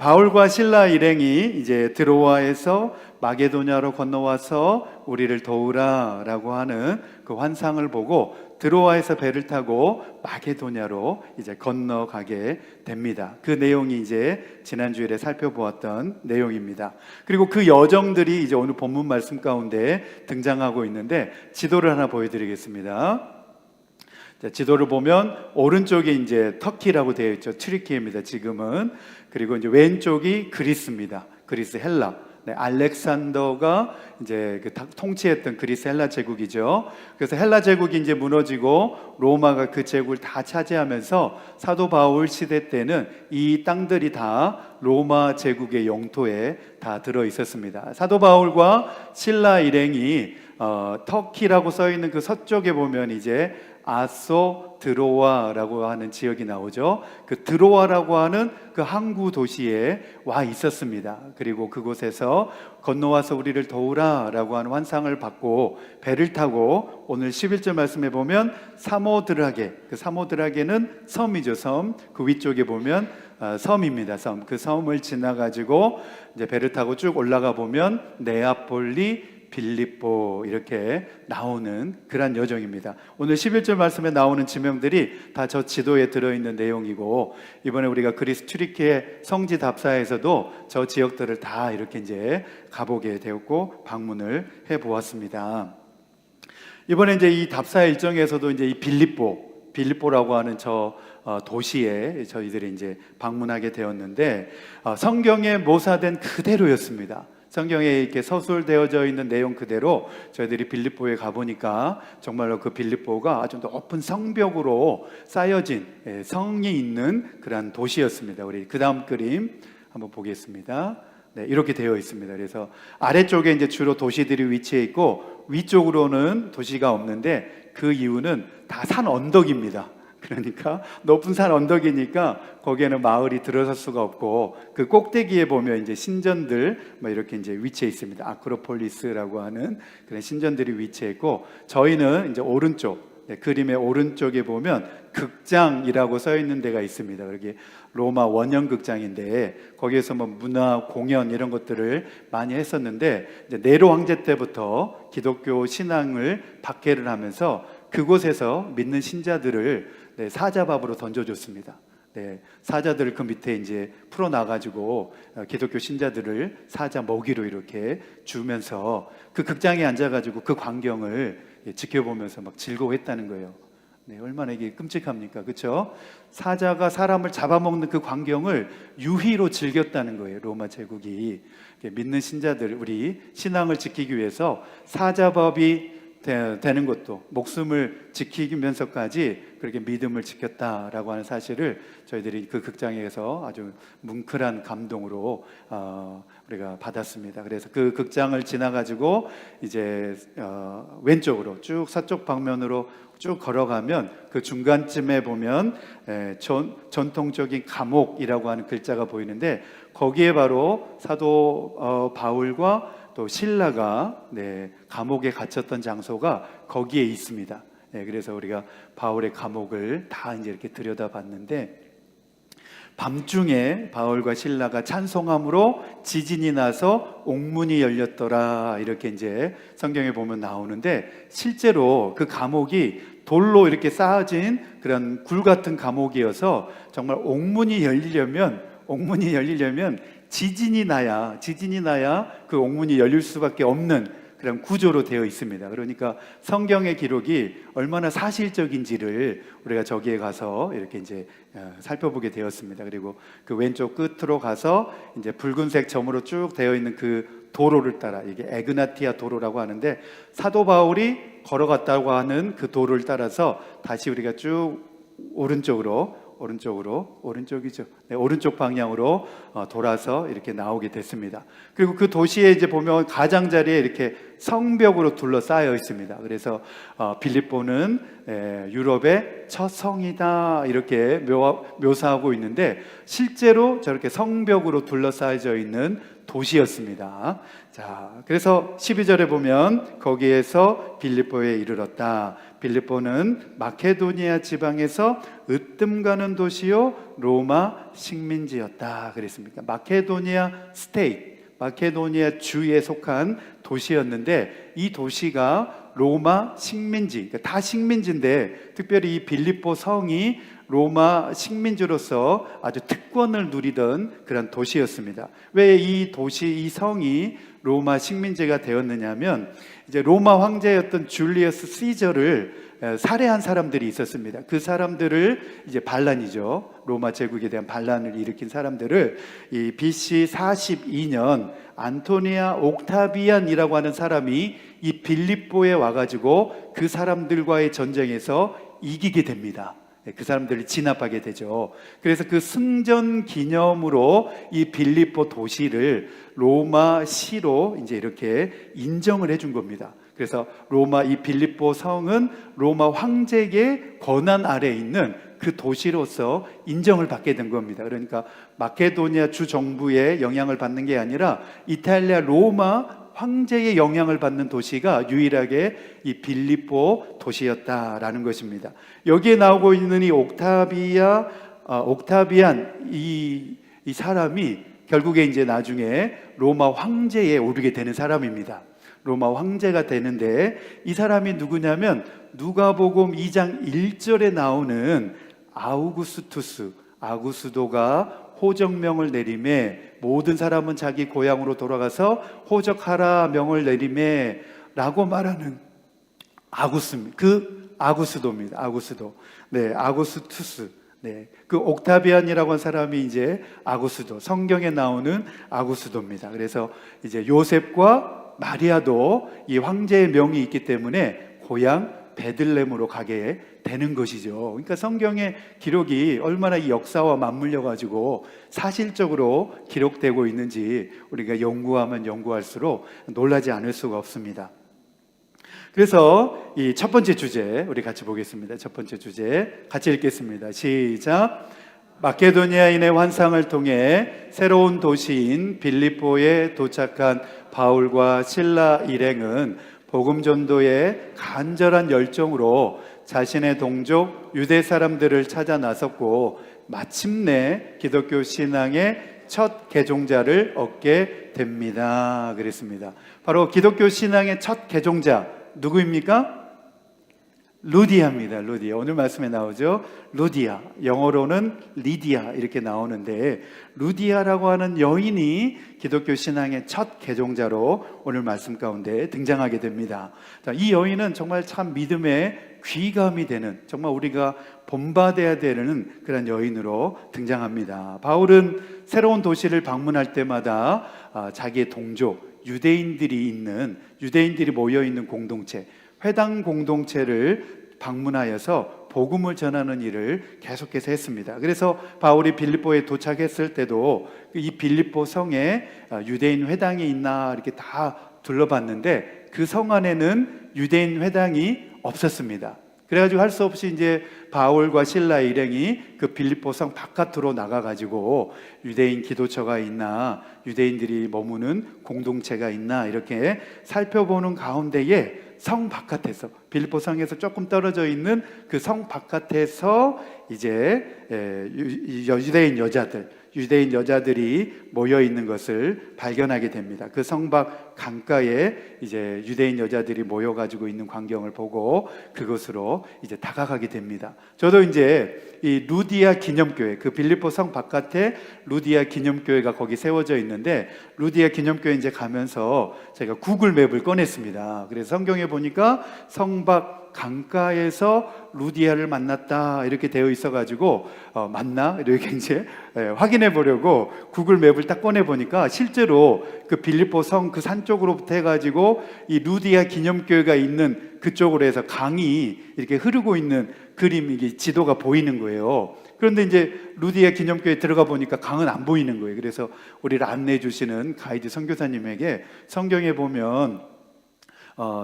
바울과 실라 일행이 이제 드로아에서 마게도냐로 건너와서 우리를 도우라라고 하는 그 환상을 보고 드로아에서 배를 타고 마게도냐로 이제 건너가게 됩니다. 그 내용이 이제 지난 주일에 살펴보았던 내용입니다. 그리고 그 여정들이 이제 오늘 본문 말씀 가운데 등장하고 있는데 지도를 하나 보여드리겠습니다. 자, 지도를 보면 오른쪽이 이제 터키라고 되어 있죠. 튀르키예입니다. 지금은. 그리고 이제 왼쪽이 그리스입니다. 그리스 헬라. 네, 알렉산더가 이제 통치했던 그리스 헬라 제국이죠. 그래서 헬라 제국이 이제 무너지고 로마가 그 제국을 다 차지하면서 사도 바울 시대 때는 이 땅들이 다 로마 제국의 영토에 다 들어 있었습니다. 사도 바울과 실라 일행이 터키라고 써 있는 그 서쪽에 보면 이제 아소 드로아라고 하는 지역이 나오죠. 그 드로아라고 하는 그 항구 도시에 와 있었습니다. 그리고 그곳에서 건너와서 우리를 도우라라고 하는 환상을 받고 배를 타고 오늘 11절 말씀에 보면 사모드라게, 그 사모드라게는 섬이죠. 섬. 그 위쪽에 보면 섬입니다. 섬. 그 섬을 지나가지고 이제 배를 타고 쭉 올라가 보면 네아폴리, 빌립보 이렇게 나오는 그런 여정입니다. 오늘 11절 말씀에 나오는 지명들이 다 저 지도에 들어있는 내용이고 이번에 우리가 그리스 튀르키예 성지 답사에서도 저 지역들을 다 이렇게 이제 가보게 되었고 방문을 해보았습니다. 이번에 이제 이 답사 일정에서도 이제 이 빌립보라고 하는 저 도시에 저희들이 이제 방문하게 되었는데 성경에 모사된 그대로였습니다. 성경에 이렇게 서술되어져 있는 내용 그대로 저희들이 빌립보에 가보니까 정말로 그 빌립보가 아주 높은 성벽으로 쌓여진 성이 있는 그런 도시였습니다. 우리 그 다음 그림 한번 보겠습니다. 네, 이렇게 되어 있습니다. 그래서 아래쪽에 이제 주로 도시들이 위치해 있고 위쪽으로는 도시가 없는데 그 이유는 다 산 언덕입니다. 그러니까 높은 산 언덕이니까 거기에는 마을이 들어설 수가 없고 그 꼭대기에 보면 이제 신전들 뭐 이렇게 이제 위치해 있습니다. 아크로폴리스라고 하는 그런 신전들이 위치해 있고 저희는 이제 오른쪽 그림의 오른쪽에 보면 극장이라고 써 있는 데가 있습니다. 여기 로마 원형 극장인데 거기에서 뭐 문화 공연 이런 것들을 많이 했었는데 이제 네로 황제 때부터 기독교 신앙을 박해를 하면서 그곳에서 믿는 신자들을 사자밥으로 던져줬습니다. 네, 사자들을 그 밑에 이제 풀어놔가지고 기독교 신자들을 사자 먹이로 이렇게 주면서 그 극장에 앉아가지고 그 광경을 지켜보면서 막 즐거워했다는 거예요. 네, 얼마나 이게 끔찍합니까? 그렇죠? 사자가 사람을 잡아먹는 그 광경을 유희로 즐겼다는 거예요. 로마 제국이 믿는 신자들 우리 신앙을 지키기 위해서 사자밥이 되는 것도 목숨을 지키면서까지 그렇게 믿음을 지켰다라고 하는 사실을 저희들이 그 극장에서 아주 뭉클한 감동으로 우리가 받았습니다. 그래서 그 극장을 지나가지고 이제 왼쪽으로 쭉 서쪽 방면으로 쭉 걸어가면 그 중간쯤에 보면 전통적인 감옥이라고 하는 글자가 보이는데 거기에 바로 사도 바울과 또 신라가 감옥에 갇혔던 장소가 거기에 있습니다. 그래서 우리가 바울의 감옥을 다 이제 이렇게 들여다봤는데 밤중에 바울과 신라가 찬송함으로 지진이 나서 옥문이 열렸더라 이렇게 이제 성경에 보면 나오는데 실제로 그 감옥이 돌로 이렇게 쌓아진 그런 굴 같은 감옥이어서 정말 옥문이 열리려면 지진이 나야 그 옥문이 열릴 수밖에 없는 그런 구조로 되어 있습니다. 그러니까 성경의 기록이 얼마나 사실적인지를 우리가 저기에 가서 이렇게 이제 살펴보게 되었습니다. 그리고 그 왼쪽 끝으로 가서 이제 붉은색 점으로 쭉 되어 있는 그 도로를 따라 이게 에그나티아 도로라고 하는데 사도 바울이 걸어갔다고 하는 그 도로를 따라서 다시 우리가 쭉 오른쪽이죠. 네, 오른쪽 방향으로 돌아서 이렇게 나오게 됐습니다. 그리고 그 도시에 이제 보면 가장자리에 이렇게 성벽으로 둘러싸여 있습니다. 그래서 빌립보는 유럽의 첫 성이다 이렇게 묘사하고 있는데 실제로 저렇게 성벽으로 둘러싸여져 있는 도시였습니다. 자, 그래서 12절에 보면 거기에서 빌립보에 이르렀다. 빌립보는 마케도니아 지방에서 으뜸 가는 도시요 로마 식민지였다 그랬습니까? 마케도니아 스테이트, 마케도니아 주에 속한 도시였는데 이 도시가 로마 식민지, 그러니까 다 식민지인데 특별히 이 빌립보 성이 로마 식민지로서 아주 특권을 누리던 그런 도시였습니다. 왜 이 도시, 이 성이 로마 식민지가 되었느냐면 이제 로마 황제였던 줄리어스 시저를 살해한 사람들이 있었습니다. 그 사람들을 이제 반란이죠. 로마 제국에 대한 반란을 일으킨 사람들을 이 BC 42년 안토니아 옥타비안이라고 하는 사람이 이 빌립보에 와가지고 그 사람들과의 전쟁에서 이기게 됩니다. 그 사람들을 진압하게 되죠. 그래서 그 승전 기념으로 이 빌립보 도시를 로마 시로 이제 이렇게 인정을 해준 겁니다. 그래서 로마 이 빌립보 성은 로마 황제의 권한 아래에 있는 그 도시로서 인정을 받게 된 겁니다. 그러니까 마케도니아 주 정부의 영향을 받는 게 아니라 이탈리아 로마 황제의 영향을 받는 도시가 유일하게 이 빌립보 도시였다라는 것입니다. 여기에 나오고 있는 이 옥타비안 이 사람이 결국에 이제 나중에 로마 황제에 오르게 되는 사람입니다. 로마 황제가 되는데 이 사람이 누구냐면 누가복음 2장 1절에 나오는 아우구스투스, 아구스도가 호적명을 내림에 모든 사람은 자기 고향으로 돌아가서 호적하라 명을 내림에 라고 말하는 아구스입니다. 그 아구스도입니다. 아구스도. 네, 아구스투스. 네, 그 옥타비안이라고 한 사람이 이제 아구스도, 성경에 나오는 아구스도입니다. 그래서 이제 요셉과 마리아도 이 황제의 명이 있기 때문에 고향 베들레헴으로 가게 되는 것이죠. 그러니까 성경의 기록이 얼마나 이 역사와 맞물려 가지고 사실적으로 기록되고 있는지 우리가 연구하면 연구할수록 놀라지 않을 수가 없습니다. 그래서 이 첫 번째 주제 우리 같이 보겠습니다. 첫 번째 주제 같이 읽겠습니다. 시작. 마케도니아인의 환상을 통해 새로운 도시인 빌립보에 도착한 바울과 실라 일행은 복음 전도의 간절한 열정으로 자신의 동족 유대 사람들을 찾아 나섰고 마침내 기독교 신앙의 첫 개종자를 얻게 됩니다. 그랬습니다. 바로 기독교 신앙의 첫 개종자 누구입니까? 루디아입니다. 루디아. 오늘 말씀에 나오죠. 루디아. 영어로는 리디아 이렇게 나오는데 루디아라고 하는 여인이 기독교 신앙의 첫 개종자로 오늘 말씀 가운데 등장하게 됩니다. 자, 이 여인은 정말 참 믿음의 귀감이 되는 정말 우리가 본받아야 되는 그런 여인으로 등장합니다. 바울은 새로운 도시를 방문할 때마다 자기의 동족 유대인들이 모여 있는 공동체 회당 공동체를 방문하여서 복음을 전하는 일을 계속해서 했습니다. 그래서 바울이 빌립보에 도착했을 때도 이 빌립보 성에 유대인 회당이 있나 이렇게 다 둘러봤는데 그 성 안에는 유대인 회당이 없었습니다. 그래가지고 할 수 없이 이제 바울과 실라 일행이 그 빌립보 성 바깥으로 나가가지고 유대인 기도처가 있나 유대인들이 머무는 공동체가 있나 이렇게 살펴보는 가운데에 성 바깥에서 빌립보 성에서 조금 떨어져 있는 그 성 바깥에서 이제 유대인 여자들이 모여 있는 것을 발견하게 됩니다. 그 성 밖 강가에 이제 유대인 여자들이 모여 가지고 있는 광경을 보고 그곳으로 이제 다가가게 됩니다. 저도 이제 이 루디아 기념교회, 그 빌립보 성 바깥에 루디아 기념교회가 거기 세워져 있는데 루디아 기념교회 이제 가면서 제가 구글 맵을 꺼냈습니다. 그래서 성경에 보니까 성 밖 강가에서 루디아를 만났다 이렇게 되어 있어가지고 맞나 이렇게 이제 확인해 보려고 구글 맵을 딱 꺼내 보니까 실제로 그 빌립보 성 그 산 쪽으로부터 해가지고 이 루디아 기념교회가 있는 그쪽으로 해서 강이 이렇게 흐르고 있는 그림 이게 지도가 보이는 거예요. 그런데 이제 루디아 기념교회에 들어가 보니까 강은 안 보이는 거예요. 그래서 우리를 안내해 주시는 가이드 선교사님에게 성경에 보면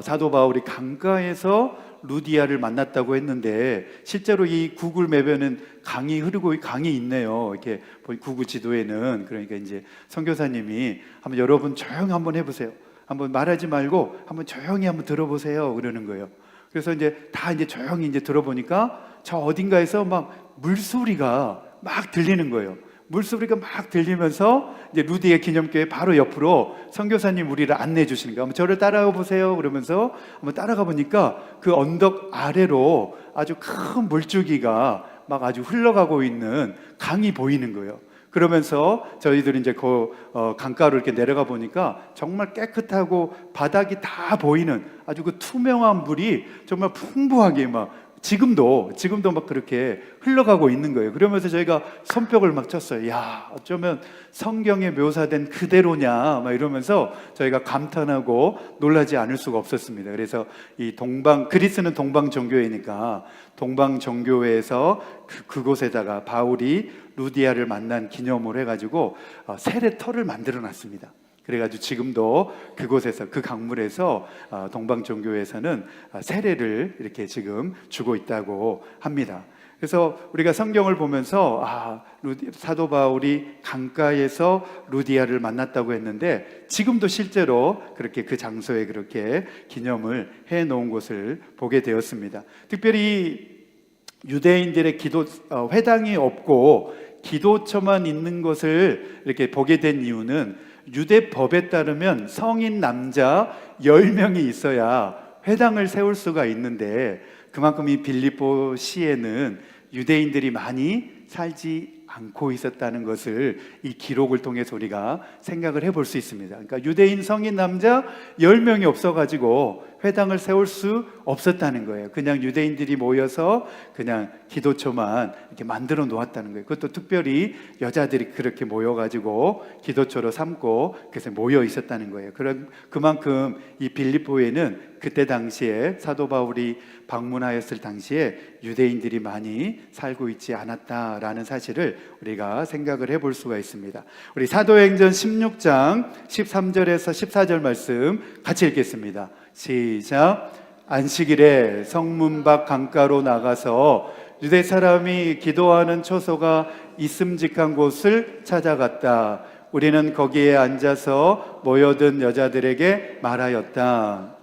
사도 바울이 강가에서 루디아를 만났다고 했는데 실제로 이 구글 맵에는 강이 흐르고 강이 있네요. 이렇게 구글 지도에는. 그러니까 이제 선교사님이 한번 여러분 조용히 한번 해보세요. 한번 말하지 말고 한번 조용히 한번 들어보세요. 그러는 거예요. 그래서 이제 다 이제 조용히 이제 들어보니까 저 어딘가에서 막 물소리가 막 들리는 거예요. 물소리가 막 들리면서 이제 루디의 기념교회 바로 옆으로 선교사님 우리를 안내해 주시는 거예요. 한번 저를 따라가 보세요. 그러면서 한번 따라가 보니까 그 언덕 아래로 아주 큰 물줄기가 막 아주 흘러가고 있는 강이 보이는 거예요. 그러면서 저희들이 이제 그 강가로 이렇게 내려가 보니까 정말 깨끗하고 바닥이 다 보이는 아주 그 투명한 물이 정말 풍부하게 막 지금도 막 그렇게 흘러가고 있는 거예요. 그러면서 저희가 손뼉을 막 쳤어요. 야, 어쩌면 성경에 묘사된 그대로냐, 막 이러면서 저희가 감탄하고 놀라지 않을 수가 없었습니다. 그래서 이 그리스는 동방 종교회니까 동방 종교회에서 그곳에다가 바울이 루디아를 만난 기념으로 해가지고 세례터를 만들어놨습니다. 그래가지고 지금도 그곳에서 그 강물에서 동방종교에서는 세례를 이렇게 지금 주고 있다고 합니다. 그래서 우리가 성경을 보면서 사도 바울이 강가에서 루디아를 만났다고 했는데 지금도 실제로 그렇게 그 장소에 그렇게 기념을 해놓은 것을 보게 되었습니다. 특별히 유대인들의 회당이 없고 기도처만 있는 것을 이렇게 보게 된 이유는 유대 법에 따르면 성인 남자 10명이 있어야 회당을 세울 수가 있는데 그만큼 이 빌립보 시에는 유대인들이 많이 살지 않고 있었다는 것을 이 기록을 통해서 우리가 생각을 해볼 수 있습니다. 그러니까 유대인 성인 남자 10명이 없어가지고 회당을 세울 수 없었다는 거예요. 그냥 유대인들이 모여서 그냥 기도처만 이렇게 만들어 놓았다는 거예요. 그것도 특별히 여자들이 그렇게 모여가지고 기도처로 삼고 그래서 모여 있었다는 거예요. 그만큼 이 빌립보에는 그때 당시에 사도 바울이 방문하였을 당시에 유대인들이 많이 살고 있지 않았다라는 사실을 우리가 생각을 해볼 수가 있습니다. 우리 사도행전 16장 13절에서 14절 말씀 같이 읽겠습니다. 시작. 안식일에 성문 밖 강가로 나가서 유대 사람이 기도하는 처소가 있음직한 곳을 찾아갔다. 우리는 거기에 앉아서 모여든 여자들에게 말하였다.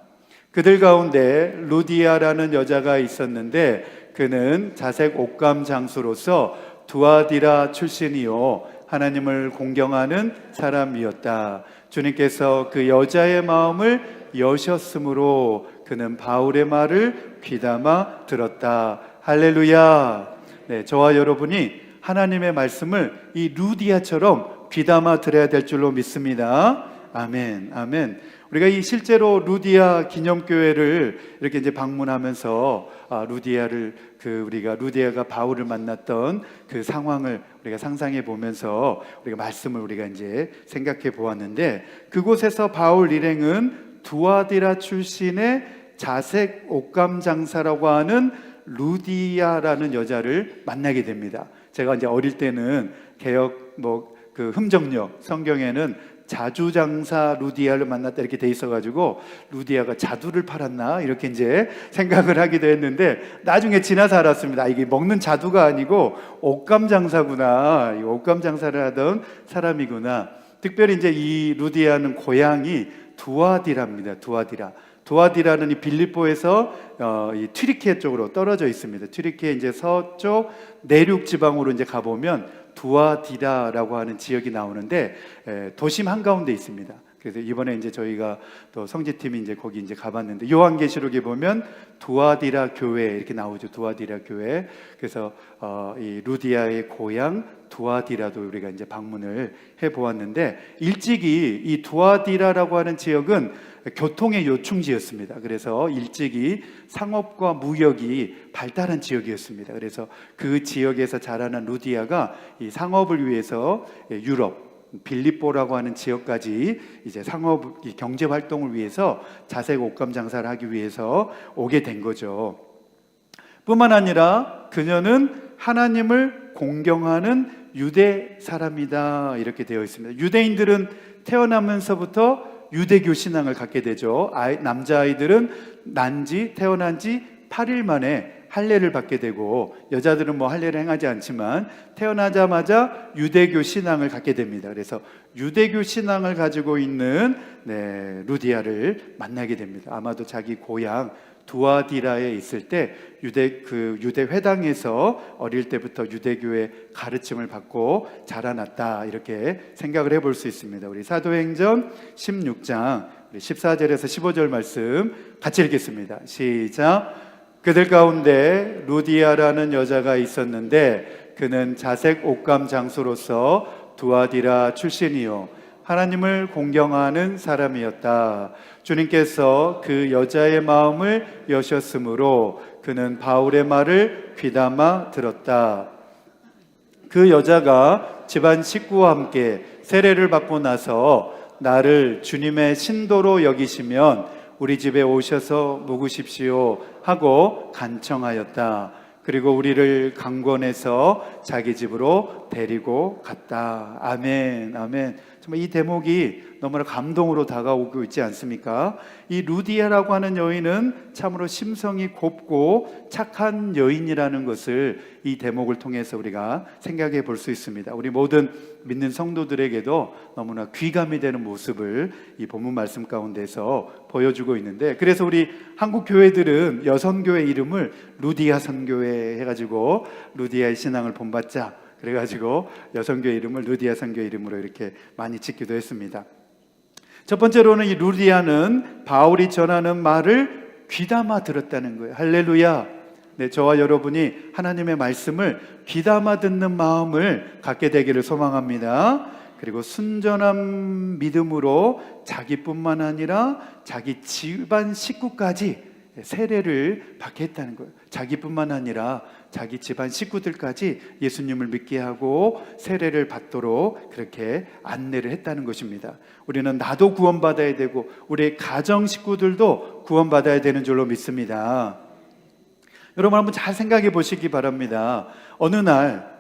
그들 가운데 루디아라는 여자가 있었는데 그는 자색 옥감 장수로서 두아디라 출신이요 하나님을 공경하는 사람이었다. 주님께서 그 여자의 마음을 여셨으므로 그는 바울의 말을 귀담아 들었다. 할렐루야. 네, 저와 여러분이 하나님의 말씀을 이 루디아처럼 귀담아 들어야 될 줄로 믿습니다. 아멘, 아멘. 우리가 이 실제로 루디아 기념교회를 이렇게 이제 방문하면서 우리가 루디아가 바울을 만났던 그 상황을 우리가 상상해 보면서 우리가 말씀을 우리가 이제 생각해 보았는데 그곳에서 바울 일행은 두아디라 출신의 자색 옥감 장사라고 하는 루디아라는 여자를 만나게 됩니다. 제가 이제 어릴 때는 개역 그 흠정력 성경에는 자주장사 루디아를 만났다 이렇게 돼 있어가지고 루디아가 자두를 팔았나 이렇게 이제 생각을 하기도 했는데 나중에 지나서 알았습니다. 이게 먹는 자두가 아니고 옷감 장사구나. 이 옷감 장사를 하던 사람이구나. 특별히 이제 이 루디아는 고향이 두아디라입니다. 두아디라는 이 빌립보에서 이 튀르키예 쪽으로 떨어져 있습니다. 튀르키예 이제 서쪽 내륙 지방으로 이제 가보면 두아디라라고 하는 지역이 나오는데 도심 한가운데 있습니다. 그래서 이번에 이제 저희가 또 성지팀이 이제 거기 이제 가봤는데 요한계시록에 보면 두아디라 교회 이렇게 나오죠. 두아디라 교회. 그래서 이 루디아의 고향 두아디라도 우리가 이제 방문을 해 보았는데 일찍이 이 두아디라라고 하는 지역은 교통의 요충지였습니다. 그래서 일찍이 상업과 무역이 발달한 지역이었습니다. 그래서 그 지역에서 자라난 루디아가 이 상업을 위해서 유럽 빌립보라고 하는 지역까지 이제 상업 경제 활동을 위해서 자색 옷감 장사를 하기 위해서 오게 된 거죠. 뿐만 아니라 그녀는 하나님을 공경하는 유대 사람이다 이렇게 되어 있습니다. 유대인들은 태어나면서부터 유대교 신앙을 갖게 되죠. 남자아이들은 태어난 지 8일 만에 할례를 받게 되고, 여자들은 뭐 할례를 행하지 않지만 태어나자마자 유대교 신앙을 갖게 됩니다. 그래서 유대교 신앙을 가지고 있는 루디아를 만나게 됩니다. 아마도 자기 고향 두아디라에 있을 때 유대 회당에서 어릴 때부터 유대교의 가르침을 받고 자라났다, 이렇게 생각을 해볼 수 있습니다. 우리 사도행전 16장 14절에서 15절 말씀 같이 읽겠습니다. 시작. 그들 가운데 루디아라는 여자가 있었는데 그는 자색 옥감 장수로서 두아디라 출신이요 하나님을 공경하는 사람이었다. 주님께서 그 여자의 마음을 여셨으므로 그는 바울의 말을 귀담아 들었다. 그 여자가 집안 식구와 함께 세례를 받고 나서 나를 주님의 신도로 여기시면 우리 집에 오셔서 묵으십시오 하고 간청하였다. 그리고 우리를 강권해서 자기 집으로 데리고 갔다. 아멘, 아멘. 정말 이 대목이 너무나 감동으로 다가오고 있지 않습니까? 이 루디아라고 하는 여인은 참으로 심성이 곱고 착한 여인이라는 것을 이 대목을 통해서 우리가 생각해 볼 수 있습니다. 우리 모든 믿는 성도들에게도 너무나 귀감이 되는 모습을 이 본문 말씀 가운데서 보여주고 있는데, 그래서 우리 한국 교회들은 여선교회 이름을 루디아 선교회 해가지고 루디아의 신앙을 본받자, 그래가지고 여선교회 이름을 루디아 선교회 이름으로 이렇게 많이 짓기도 했습니다. 첫 번째로는 이 루디아는 바울이 전하는 말을 귀담아 들었다는 거예요. 할렐루야. 저와 여러분이 하나님의 말씀을 귀담아 듣는 마음을 갖게 되기를 소망합니다. 그리고 순전한 믿음으로 자기뿐만 아니라 자기 집안 식구까지 세례를 받게 했다는 거예요. 자기뿐만 아니라 자기 집안 식구들까지 예수님을 믿게 하고 세례를 받도록 그렇게 안내를 했다는 것입니다. 우리는 나도 구원받아야 되고 우리 가정 식구들도 구원받아야 되는 줄로 믿습니다. 여러분 한번 잘 생각해 보시기 바랍니다. 어느 날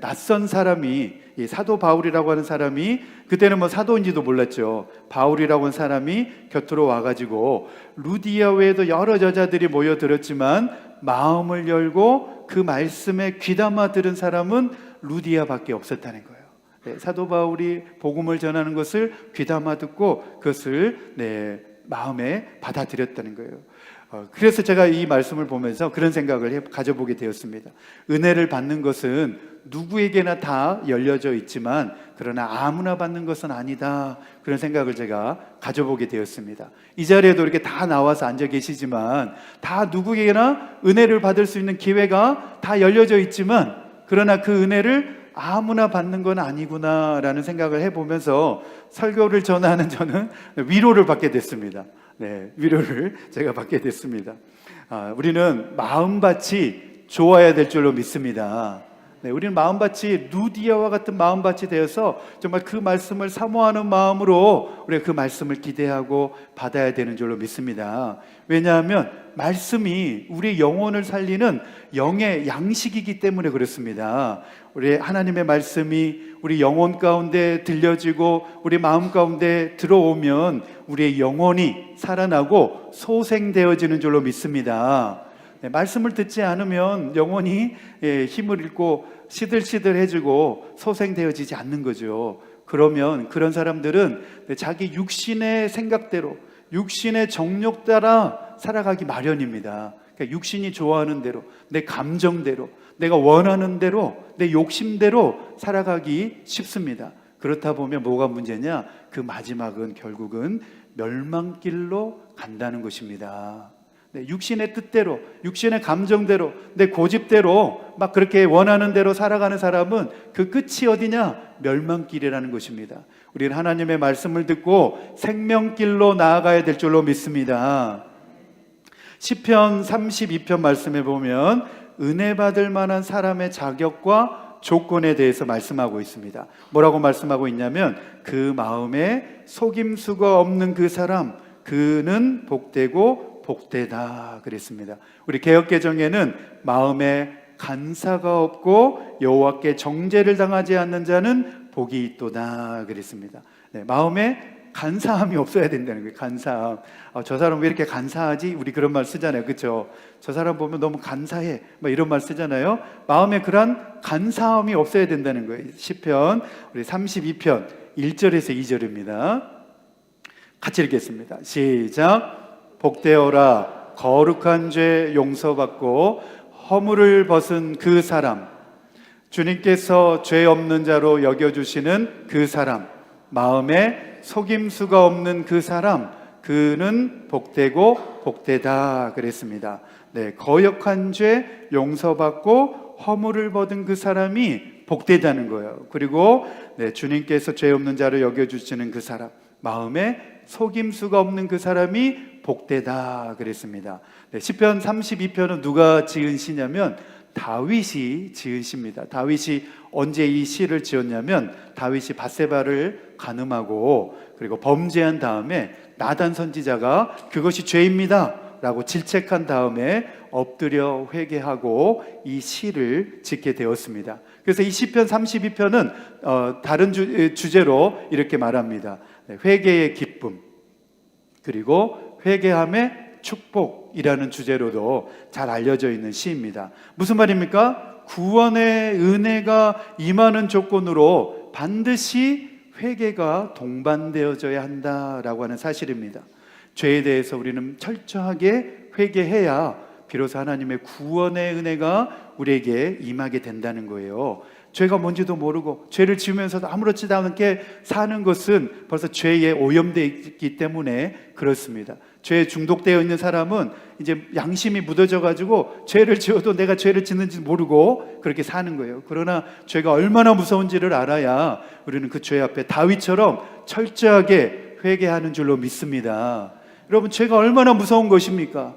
낯선 사람이, 이 사도 바울이라고 하는 사람이, 그때는 뭐 사도인지도 몰랐죠. 바울이라고 하는 사람이 곁으로 와가지고 루디아 외에도 여러 여자들이 모여들었지만 마음을 열고 그 말씀에 귀담아 들은 사람은 루디아밖에 없었다는 거예요. 사도 바울이 복음을 전하는 것을 귀담아 듣고 그것을 마음에 받아들였다는 거예요. 그래서 제가 이 말씀을 보면서 그런 생각을 가져보게 되었습니다. 은혜를 받는 것은 누구에게나 다 열려져 있지만 그러나 아무나 받는 것은 아니다, 그런 생각을 제가 가져보게 되었습니다. 이 자리에도 이렇게 다 나와서 앉아 계시지만 다 누구에게나 은혜를 받을 수 있는 기회가 다 열려져 있지만 그러나 그 은혜를 아무나 받는 건 아니구나라는 생각을 해보면서 설교를 전하는 저는 위로를 받게 됐습니다. 위로를 제가 받게 됐습니다. 우리는 마음밭이 좋아야 될 줄로 믿습니다. 우리는 마음밭이 루디아와 같은 마음밭이 되어서 정말 그 말씀을 사모하는 마음으로 우리가 그 말씀을 기대하고 받아야 되는 줄로 믿습니다. 왜냐하면 말씀이 우리 영혼을 살리는 영의 양식이기 때문에 그렇습니다. 우리 하나님의 말씀이 우리 영혼 가운데 들려지고 우리 마음 가운데 들어오면 우리의 영혼이 살아나고 소생되어지는 줄로 믿습니다. 말씀을 듣지 않으면 영혼이 힘을 잃고 시들시들해지고 소생되어지지 않는 거죠. 그러면 그런 사람들은 자기 육신의 생각대로, 육신의 정욕 따라 살아가기 마련입니다. 그러니까 육신이 좋아하는 대로, 내 감정대로, 내가 원하는 대로, 내 욕심대로 살아가기 쉽습니다. 그렇다 보면 뭐가 문제냐? 그 마지막은 결국은 멸망길로 간다는 것입니다. 육신의 뜻대로, 육신의 감정대로, 내 고집대로 막 그렇게 원하는 대로 살아가는 사람은 그 끝이 어디냐? 멸망길이라는 것입니다. 우리는 하나님의 말씀을 듣고 생명길로 나아가야 될 줄로 믿습니다. 시편 32편 말씀에 보면 은혜 받을 만한 사람의 자격과 조건에 대해서 말씀하고 있습니다. 뭐라고 말씀하고 있냐면 그 마음에 속임수가 없는 그 사람, 그는 복되고 복되다 그랬습니다. 우리 개역개정에는 마음에 간사가 없고 여호와께 정죄를 당하지 않는 자는 복이 있도다 그랬습니다. 마음에 간사함이 없어야 된다는 거예요. 간사함. 저 사람 왜 이렇게 간사하지? 우리 그런 말 쓰잖아요. 그렇죠? 저 사람 보면 너무 간사해. 뭐 이런 말 쓰잖아요. 마음에 그런 간사함이 없어야 된다는 거예요. 시편 우리 32편 1절에서 2절입니다. 같이 읽겠습니다. 시작. 복되어라 거룩한 죄 용서받고 허물을 벗은 그 사람, 주님께서 죄 없는 자로 여겨주시는 그 사람, 마음에 속임수가 없는 그 사람, 그는 복되고 복되다 그랬습니다. 네, 거역한 죄 용서받고 허물을 벗은 그 사람이 복되다는 거예요. 그리고 네, 주님께서 죄 없는 자로 여겨주시는 그 사람, 마음에 속임수가 없는 그 사람이 복되다 그랬습니다. 네, 시편 32편은 누가 지은 시냐면 다윗이 지은 시입니다. 다윗이 언제 이 시를 지었냐면 다윗이 밧세바를 간음하고 그리고 범죄한 다음에 나단 선지자가 그것이 죄입니다 라고 질책한 다음에 엎드려 회개하고 이 시를 짓게 되었습니다. 그래서 이 시편 32편은 다른 주제로 이렇게 말합니다. 회개의 기쁨, 그리고 회개함의 축복이라는 주제로도 잘 알려져 있는 시입니다. 무슨 말입니까? 구원의 은혜가 임하는 조건으로 반드시 회개가 동반되어져야 한다라고 하는 사실입니다. 죄에 대해서 우리는 철저하게 회개해야 비로소 하나님의 구원의 은혜가 우리에게 임하게 된다는 거예요. 죄가 뭔지도 모르고 죄를 지으면서도 아무렇지도 않게 사는 것은 벌써 죄에 오염되어 있기 때문에 그렇습니다. 죄에 중독되어 있는 사람은 이제 양심이 묻어져 가지고 죄를 지어도 내가 죄를 짓는지 모르고 그렇게 사는 거예요. 그러나 죄가 얼마나 무서운지를 알아야 우리는 그 죄 앞에 다윗처럼 철저하게 회개하는 줄로 믿습니다. 여러분, 죄가 얼마나 무서운 것입니까?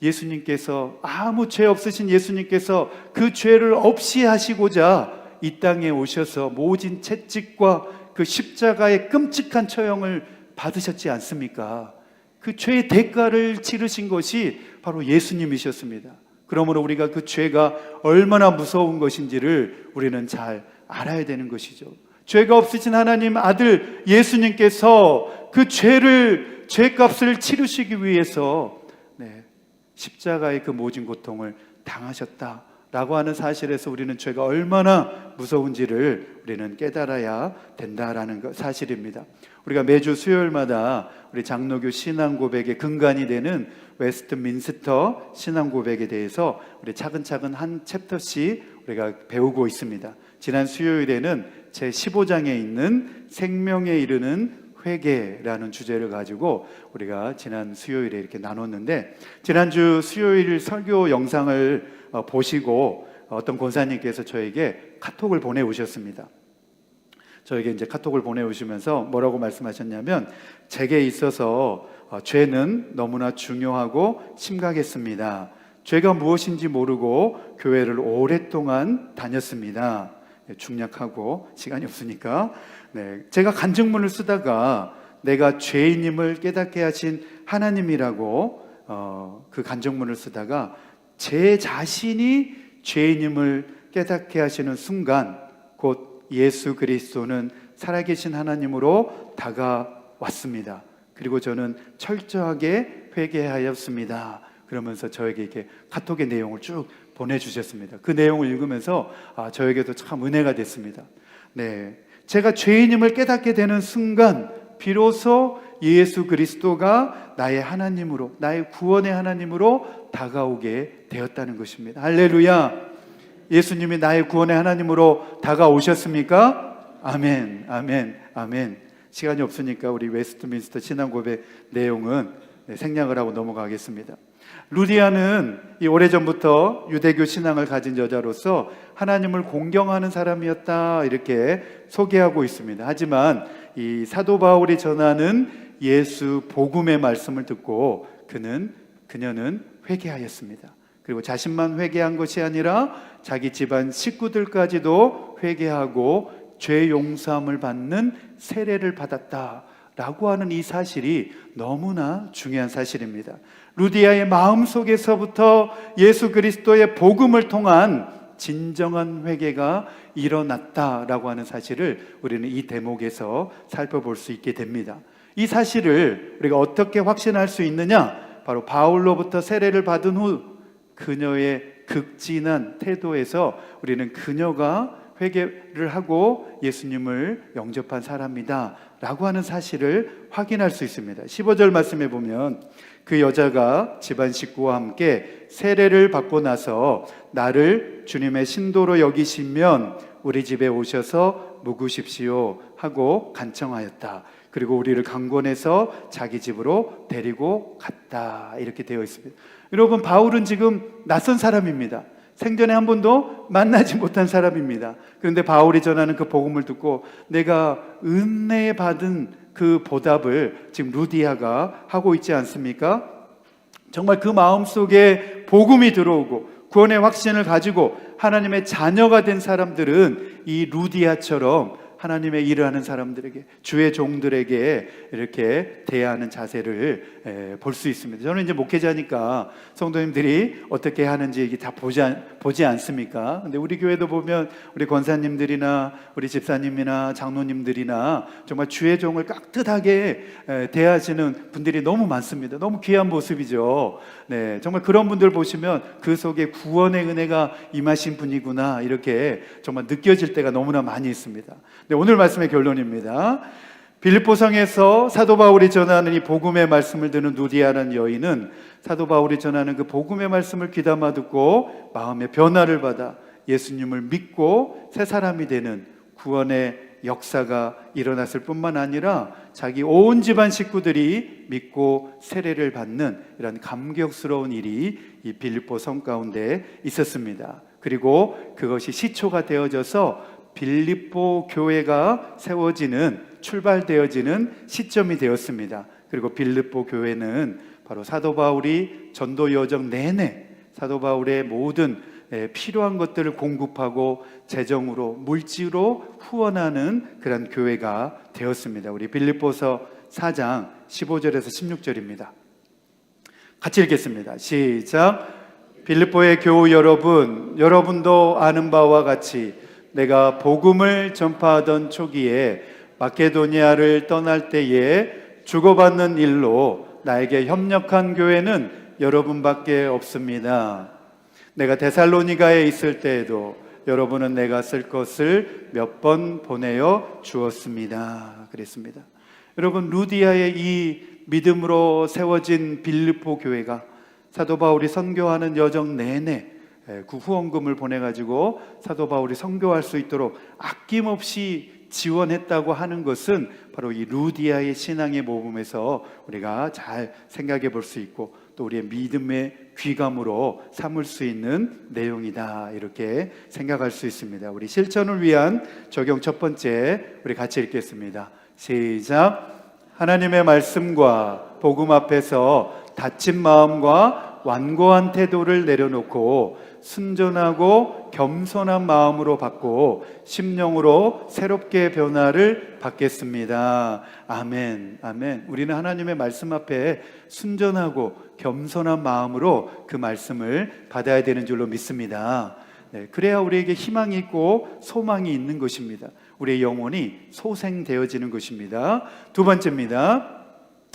예수님께서, 아무 죄 없으신 예수님께서 그 죄를 없이 하시고자 이 땅에 오셔서 모진 채찍과 그 십자가의 끔찍한 처형을 받으셨지 않습니까? 그 죄의 대가를 치르신 것이 바로 예수님이셨습니다. 그러므로 우리가 그 죄가 얼마나 무서운 것인지를 우리는 잘 알아야 되는 것이죠. 죄가 없으신 하나님 아들 예수님께서 그 죄값을 치르시기 위해서 십자가의 그 모진 고통을 당하셨다라고 하는 사실에서 우리는 죄가 얼마나 무서운지를 우리는 깨달아야 된다라는 사실입니다. 우리가 매주 수요일마다 우리 장로교 신앙고백의 근간이 되는 웨스트민스터 신앙고백에 대해서 우리 차근차근 한 챕터씩 우리가 배우고 있습니다. 지난 수요일에는 제 15장에 있는 생명에 이르는 회개라는 주제를 가지고 우리가 지난 수요일에 이렇게 나눴는데, 지난주 수요일 설교 영상을 보시고 어떤 권사님께서 저에게 카톡을 보내오셨습니다. 저에게 이제 카톡을 보내오시면서 뭐라고 말씀하셨냐면, 제게 있어서 죄는 너무나 중요하고 심각했습니다. 죄가 무엇인지 모르고 교회를 오랫동안 다녔습니다. 중략하고 시간이 없으니까 제가 간증문을 쓰다가 내가 죄인임을 깨닫게 하신 하나님이라고 그 간증문을 쓰다가 제 자신이 죄인임을 깨닫게 하시는 순간 곧 예수 그리스도는 살아계신 하나님으로 다가왔습니다. 그리고 저는 철저하게 회개하였습니다. 그러면서 저에게 이렇게 카톡의 내용을 쭉 보내주셨습니다. 그 내용을 읽으면서 저에게도 참 은혜가 됐습니다. 제가 죄인임을 깨닫게 되는 순간 비로소 예수 그리스도가 나의 하나님으로, 나의 구원의 하나님으로 다가오게 되었다는 것입니다. 할렐루야! 예수님이 나의 구원의 하나님으로 다가오셨습니까? 아멘, 아멘, 아멘. 시간이 없으니까 우리 웨스트민스터 신앙고백 내용은 생략을 하고 넘어가겠습니다. 루디아는 이 오래전부터 유대교 신앙을 가진 여자로서 하나님을 공경하는 사람이었다, 이렇게 소개하고 있습니다. 하지만 이 사도 바울이 전하는 예수 복음의 말씀을 듣고 그녀는 회개하였습니다. 그리고 자신만 회개한 것이 아니라 자기 집안 식구들까지도 회개하고 죄 용서함을 받는 세례를 받았다라고 하는 이 사실이 너무나 중요한 사실입니다. 루디아의 마음 속에서부터 예수 그리스도의 복음을 통한 진정한 회개가 일어났다라고 하는 사실을 우리는 이 대목에서 살펴볼 수 있게 됩니다. 이 사실을 우리가 어떻게 확신할 수 있느냐? 바로 바울로부터 세례를 받은 후 그녀의 극진한 태도에서 우리는 그녀가 회개를 하고 예수님을 영접한 사람이다 라고 하는 사실을 확인할 수 있습니다. 15절 말씀에 보면 그 여자가 집안 식구와 함께 세례를 받고 나서 나를 주님의 신도로 여기시면 우리 집에 오셔서 묵으십시오 하고 간청하였다. 그리고 우리를 강권해서 자기 집으로 데리고 갔다. 이렇게 되어 있습니다. 여러분, 바울은 지금 낯선 사람입니다. 생전에 한 번도 만나지 못한 사람입니다. 그런데 바울이 전하는 그 복음을 듣고 내가 은혜 받은 그 보답을 지금 루디아가 하고 있지 않습니까? 정말 그 마음속에 복음이 들어오고 구원의 확신을 가지고 하나님의 자녀가 된 사람들은 이 루디아처럼 하나님의 일을 하는 사람들에게, 주의 종들에게 이렇게 대하는 자세를 볼 수 있습니다. 저는 이제 목회자니까 성도님들이 어떻게 하는지 이게 다 보지 않습니까? 근데 우리 교회도 보면 우리 권사님들이나 우리 집사님이나 장로님들이나 정말 주의 종을 깍듯하게 대하시는 분들이 너무 많습니다. 너무 귀한 모습이죠. 네, 정말 그런 분들 보시면 그 속에 구원의 은혜가 임하신 분이구나, 이렇게 정말 느껴질 때가 너무나 많이 있습니다. 네, 오늘 말씀의 결론입니다. 빌립보성에서 사도 바울이 전하는 이 복음의 말씀을 듣는 루디아라는 여인은 사도 바울이 전하는 그 복음의 말씀을 귀담아 듣고 마음의 변화를 받아 예수님을 믿고 새 사람이 되는 구원의 역사가 일어났을 뿐만 아니라 자기 온 집안 식구들이 믿고 세례를 받는 이런 감격스러운 일이 이 빌립보 성 가운데 있었습니다. 그리고 그것이 시초가 되어져서 빌립보 교회가 세워지는, 출발되어지는 시점이 되었습니다. 그리고 빌립보 교회는 바로 사도 바울이 전도 여정 내내 사도 바울의 모든 필요한 것들을 공급하고 재정으로, 물질로 후원하는 그런 교회가 되었습니다. 우리 빌립보서 4장 15절에서 16절입니다. 같이 읽겠습니다. 시작. 빌립보의 교우 여러분, 여러분도 아는 바와 같이 내가 복음을 전파하던 초기에 마케도니아를 떠날 때에 주고받는 일로 나에게 협력한 교회는 여러분밖에 없습니다. 내가 데살로니가에 있을 때에도 여러분은 내가 쓸 것을 몇 번 보내어 주었습니다. 그랬습니다. 여러분, 루디아의 이 믿음으로 세워진 빌립보 교회가 사도 바울이 선교하는 여정 내내 그 후원금을 보내가지고 사도 바울이 선교할 수 있도록 아낌없이 지원했다고 하는 것은 바로 이 루디아의 신앙의 모범에서 우리가 잘 생각해 볼 수 있고 또 우리의 믿음의 귀감으로 삼을 수 있는 내용이다, 이렇게 생각할 수 있습니다. 우리 실천을 위한 적용 첫 번째, 우리 같이 읽겠습니다. 시작. 하나님의 말씀과 복음 앞에서 다친 마음과 완고한 태도를 내려놓고 순전하고 겸손한 마음으로 받고 심령으로 새롭게 변화를 받겠습니다. 아멘, 아멘. 우리는 하나님의 말씀 앞에 순전하고 겸손한 마음으로 그 말씀을 받아야 되는 줄로 믿습니다. 네, 그래야 우리에게 희망이 있고 소망이 있는 것입니다. 우리의 영혼이 소생되어지는 것입니다. 두 번째입니다.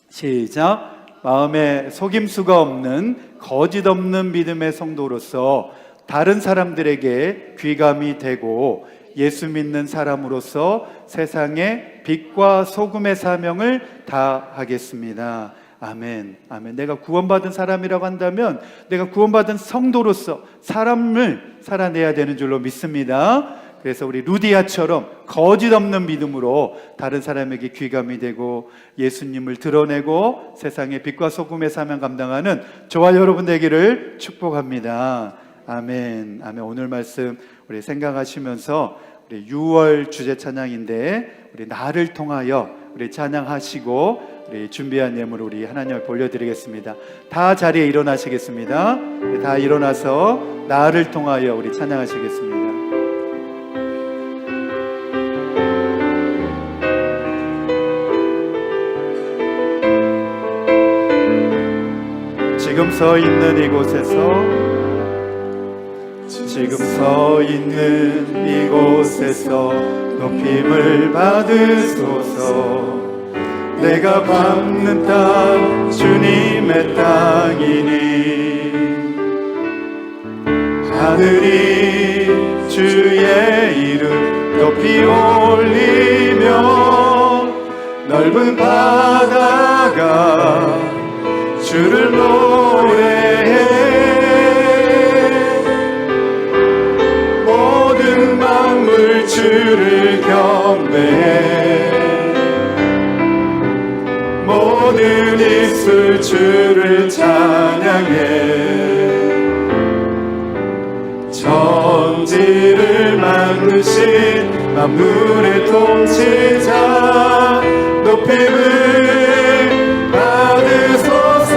시작. 마음에 속임수가 없는, 거짓 없는 믿음의 성도로서 다른 사람들에게 귀감이 되고 예수 믿는 사람으로서 세상에 빛과 소금의 사명을 다하겠습니다. 아멘, 아멘. 내가 구원받은 사람이라고 한다면 내가 구원받은 성도로서 사람을 살아내야 되는 줄로 믿습니다. 그래서 우리 루디아처럼 거짓 없는 믿음으로 다른 사람에게 귀감이 되고 예수님을 드러내고 세상의 빛과 소금의 사명 감당하는 저와 여러분 되기를 축복합니다. 아멘, 아멘. 오늘 말씀 우리 생각하시면서 우리 6월 주제 찬양인데 우리 나를 통하여 우리 찬양하시고 우리 준비한 예물 우리 하나님을 돌려드리겠습니다. 다 자리에 일어나시겠습니다. 다 일어나서 나를 통하여 우리 찬양하시겠습니다. 지금 서 있는 이곳에서 높임을 받으소서. 내가 밟는 땅 주님의 땅이니 하늘이 주의 이름 높이 올리며 넓은 바다가 주를 노래해 모든 만물 주를 경배해 모든 입술 주를 찬양해 천지를 만드신 만물의 통치자 높임을 받으소서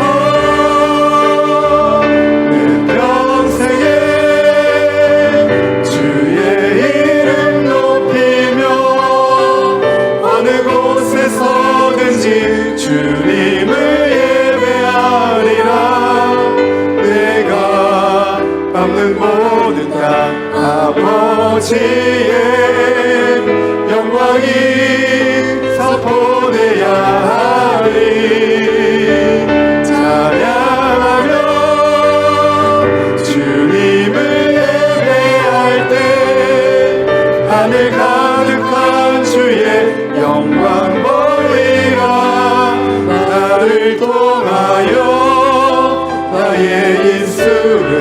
내 평생에 주의 이름 높이며 어느 곳에 서든지 주님을 예배하리라 내가 밟는 모든 땅 아버지의 영광이 선포되야 하리 찬양하며 주님을 예배할 때 하늘 가득한 주의 영광 보이라 나를 통하여 나의 인수를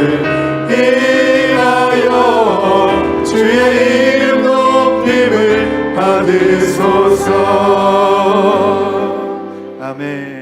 위하여 주의 이름 높임을 받으소서. 아멘.